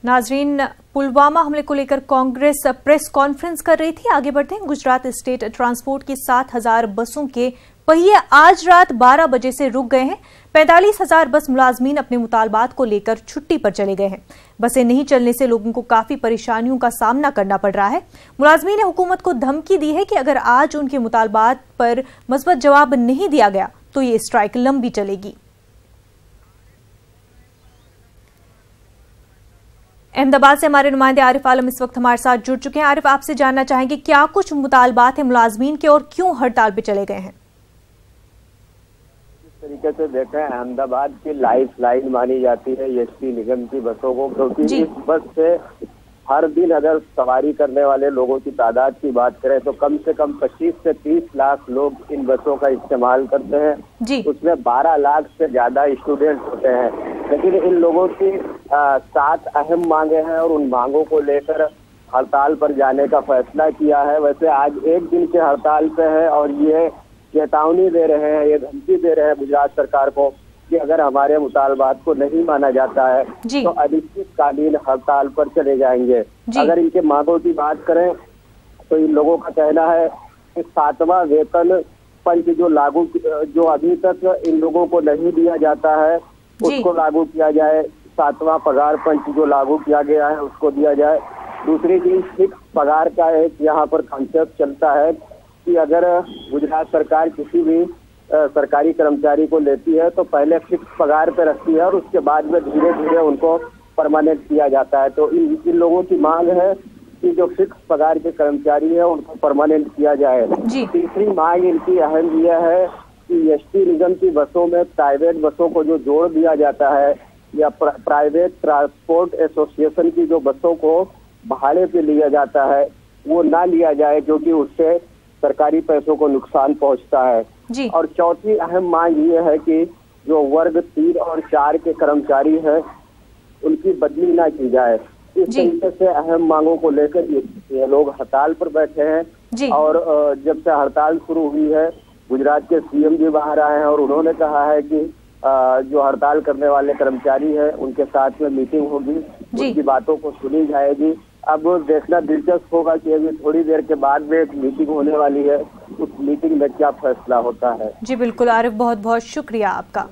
नाजरीन, पुलवामा हमले को लेकर कांग्रेस प्रेस कॉन्फ्रेंस कर रही थी। आगे बढ़ते हैं। गुजरात स्टेट ट्रांसपोर्ट की 7,000 बसों के पहिए आज रात 12 बजे से रुक गए हैं। 45,000 बस मुलाजमीन अपने मुतालबात को लेकर छुट्टी पर चले गए हैं। बसें नहीं चलने से लोगों को काफी परेशानियों का सामना करना पड़ रहा है। मुलाजमीन ने हुकूमत को धमकी दी है कि अगर आज उनके मुतालबात पर मस्बत जवाब नहीं दिया गया तो ये स्ट्राइक लंबी चलेगी। अहमदाबाद से हमारे नुमाइंदे आरिफ आलम इस वक्त हमारे साथ जुड़ चुके हैं। आरिफ, आपसे जानना चाहेंगे क्या कुछ मुतालबात है मुलाजमीन के और क्यों हड़ताल पे चले गए हैं? इस तरीके से देखें, अहमदाबाद की लाइफ लाइन मानी जाती है एसटी निगम की बसों को, क्योंकि इस बस से हर दिन अगर सवारी करने वाले लोगों की तादाद की बात करें तो कम से कम 25 से 30 लाख लोग इन बसों का इस्तेमाल करते हैं। उसमें 12 लाख से ज्यादा स्टूडेंट होते हैं। लेकिन इन लोगों की 7 अहम मांगे हैं और उन मांगों को लेकर हड़ताल पर जाने का फैसला किया है। वैसे आज एक दिन के हड़ताल पे है और ये चेतावनी दे रहे हैं, ये धमकी दे रहे हैं गुजरात सरकार को कि अगर हमारे मुतालबात को नहीं माना जाता है तो अनिश्चितकालीन हड़ताल पर चले जाएंगे। अगर इनके मांगों की बात करें तो इन लोगों का कहना है कि 7वां वेतन पंच जो अभी तक इन लोगों को नहीं दिया जाता है उसको लागू किया जाए। 7वां पगार पंच जो लागू किया गया है उसको दिया जाए। दूसरी चीज, फिक्स पगार का एक यहाँ पर कॉन्सेप्ट चलता है कि अगर गुजरात सरकार किसी भी सरकारी कर्मचारी को लेती है तो पहले फिक्स पगार पे रखती है और उसके बाद में धीरे धीरे उनको परमानेंट किया जाता है। तो इन लोगों की मांग है कि जो फिक्स पगार के कर्मचारी है उनको परमानेंट किया जाए। तीसरी मांग इनकी अहम यह है कि एसटी निगम की बसों में प्राइवेट बसों को जो जोड़ दिया जाता है या प्राइवेट ट्रांसपोर्ट एसोसिएशन की जो बसों को भाड़े पे लिया जाता है वो ना लिया जाए, क्योंकि उससे सरकारी पैसों को नुकसान पहुंचता है। और चौथी अहम मांग ये है कि जो वर्ग 3 और 4 के कर्मचारी हैं उनकी बदली ना की जाए। इस तरीके से अहम मांगों को लेकर ये लोग हड़ताल पर बैठे हैं। और जब से हड़ताल शुरू हुई है गुजरात के सीएम जी बाहर आए हैं और उन्होंने कहा है कि जो हड़ताल करने वाले कर्मचारी हैं उनके साथ में मीटिंग होगी, उनकी बातों को सुनी जाएगी। अब देखना दिलचस्प होगा कि अभी थोड़ी देर के बाद में एक मीटिंग होने वाली है, उस मीटिंग में क्या फैसला होता है। जी बिल्कुल आरिफ, बहुत बहुत शुक्रिया आपका।